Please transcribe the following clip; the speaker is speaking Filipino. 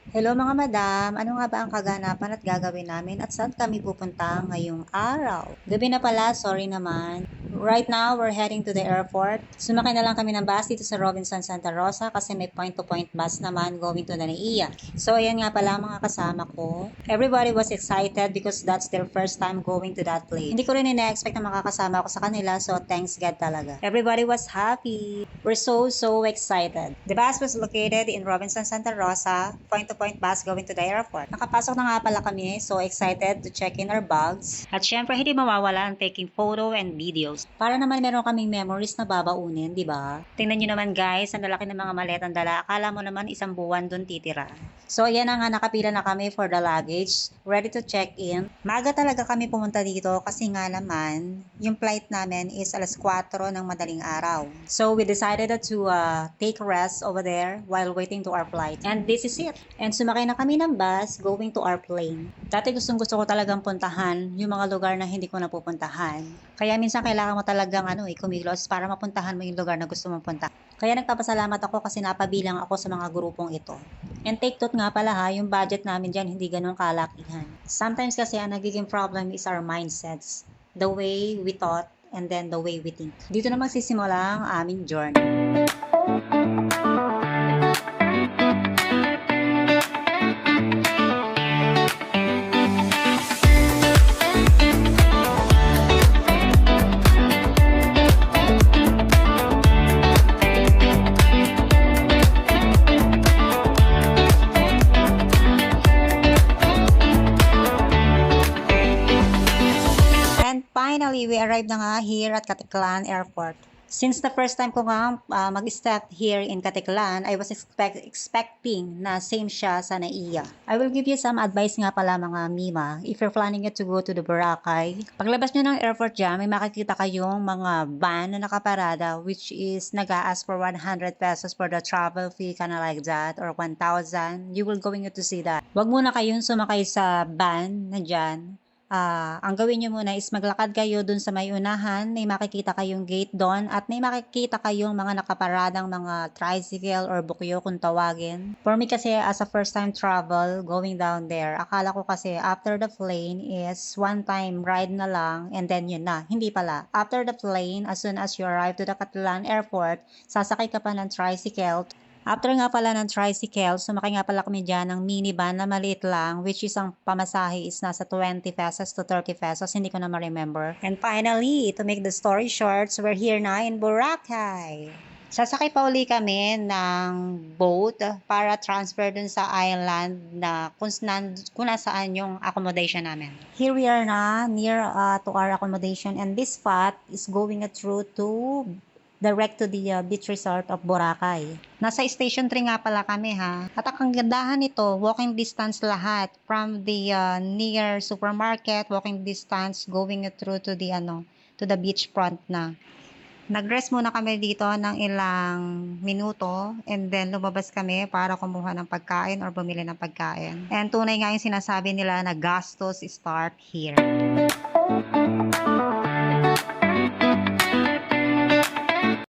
Hello mga madam, ano nga ba ang kaganapan at gagawin namin at saan kami pupunta ngayong araw? Gabi na pala, sorry naman. Right now, we're heading to the airport. Sumakay na lang kami ng bus dito sa Robinson Santa Rosa kasi may point-to-point bus naman going to Nanaia. So ayan nga pala mga kasama ko. Everybody was excited because that's their first time going to that place. Hindi ko rin ina-expect na makakasama ako sa kanila, so thanks God talaga. Everybody was happy. We're so excited. The bus was located in Robinson Santa Rosa, point-to-point bus going to the airport. Nakapasok na nga pala kami, so excited to check in our bags. At syempre, hindi mawawala ang taking photo and videos. Para naman meron kaming memories na babaunin, di ba? Tingnan nyo naman guys, ang lalaki ng mga maletang dala. Akala mo naman isang buwan doon titira. So ayan na nga, nakapila na kami for the luggage, ready to check in. Maaga talaga kami pumunta dito kasi nga naman, yung flight namin is alas 4 ng madaling araw. So we decided to take a rest over there while waiting to our flight. And this is it. And sumakay na kami ng bus going to our plane. Dati gusto ko talagang puntahan yung mga lugar na hindi ko napupuntahan. Kaya minsan kailangan mo talagang kumilos para mapuntahan mo yung lugar na gusto mong punta. Kaya nagpapasalamat ako kasi napabilang ako sa mga grupong ito. And take note nga pala ha, yung budget namin dyan hindi ganun kalakihan. Sometimes kasi ang nagiging problem is our mindsets. The way we thought and then the way we think. Dito na magsisimula ang aming journey. And finally, we arrived na nga here at Caticlan Airport. Since the first time ko nga mag-step here in Caticlan, I was expecting na same siya sa Naiya. I will give you some advice nga pala mga Mima. If you're planning to go to the Boracay, paglabas nyo ng airport dyan, may makikita kayong mga van na nakaparada which is nag-a-ask for 100 pesos for the travel fee, kinda like that, or 1,000. You will going to see that. Wag muna kayong sumakay sa van na dyan. Ang gawin nyo muna is maglakad kayo dun sa may unahan, may makikita kayong gate doon at may makikita kayong mga nakaparadang mga tricycle or bukyo kung tawagin. For me kasi as a first time travel going down there, akala ko kasi after the plane is one time ride na lang and then yun na. Hindi pala. After the plane, as soon as you arrive to the Catalan Airport, sasakay ka pa ng tricycle. After nga pala ng tricycle, sumakay nga pala kami dyan ng minivan na maliit lang, which is ang pamasahe is nasa 20 pesos to 30 pesos, hindi ko na ma-remember. And finally, to make the story short, so we're here na in Boracay. Sasakay pa uli kami ng boat para transfer dun sa island na kung nasaan yung accommodation namin. Here we are na, near to our accommodation, and this spot is going through to direct to the beach resort of Boracay. Nasa Station 3 nga pala kami ha. At ang gandahan nito, walking distance lahat. From the near supermarket, walking distance going through to the beach front na. Nag-rest muna kami dito ng ilang minuto and then lumabas kami para kumuha ng pagkain or bumili ng pagkain. And tunay nga yung sinasabi nila na gastos start here.